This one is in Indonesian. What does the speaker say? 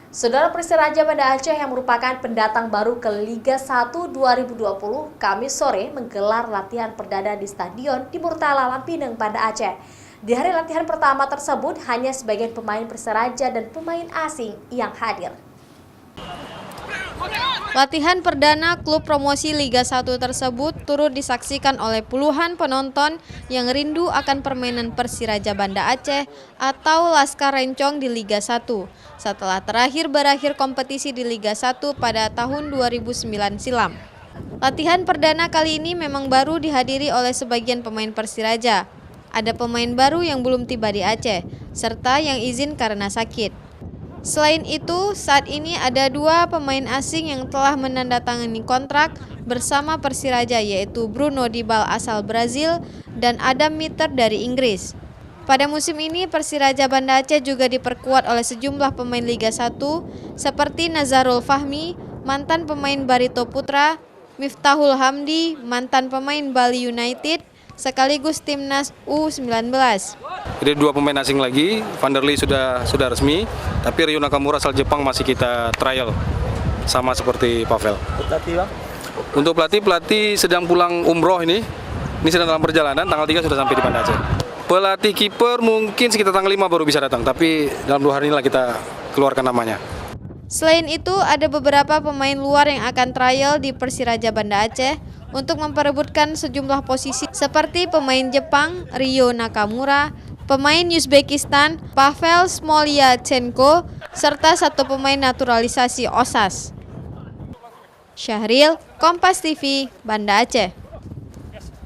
Saudara, Persiraja Banda Aceh yang merupakan pendatang baru ke Liga 1 2020 Kamis sore menggelar latihan perdana di Stadion di Murtala Lampineng, Banda Aceh. Di hari latihan pertama tersebut hanya sebagian pemain Persiraja dan pemain asing yang hadir. Latihan perdana klub promosi Liga 1 tersebut turut disaksikan oleh puluhan penonton yang rindu akan permainan Persiraja Banda Aceh atau Laskar Rencong di Liga 1 setelah berakhir kompetisi di Liga 1 pada tahun 2009 silam. Latihan perdana kali ini memang baru dihadiri oleh sebagian pemain Persiraja. Ada pemain baru yang belum tiba di Aceh, serta yang izin karena sakit. Selain itu, saat ini ada 2 pemain asing yang telah menandatangani kontrak bersama Persiraja, yaitu Bruno Dibal asal Brazil dan Adam Mitter dari Inggris. Pada musim ini, Persiraja Banda Aceh juga diperkuat oleh sejumlah pemain Liga 1 seperti Nazarul Fahmi, mantan pemain Barito Putra, Miftahul Hamdi, mantan pemain Bali United, sekaligus timnas U19. Jadi 2 pemain asing lagi, Van der Lee sudah resmi, tapi Ryo Nakamura asal Jepang masih kita trial, sama seperti Pavel. Untuk pelatih sedang pulang umroh ini sedang dalam perjalanan, tanggal 3 sudah sampai di Banda Aceh. Pelatih kiper mungkin sekitar tanggal 5 baru bisa datang, tapi dalam 2 hari inilah kita keluarkan namanya. Selain itu, ada beberapa pemain luar yang akan trial di Persiraja Banda Aceh untuk memperebutkan sejumlah posisi seperti pemain Jepang Ryo Nakamura, pemain Uzbekistan Pavel Smolyachenko, serta 1 pemain naturalisasi OSAS. Syahril, Kompas TV, Banda Aceh.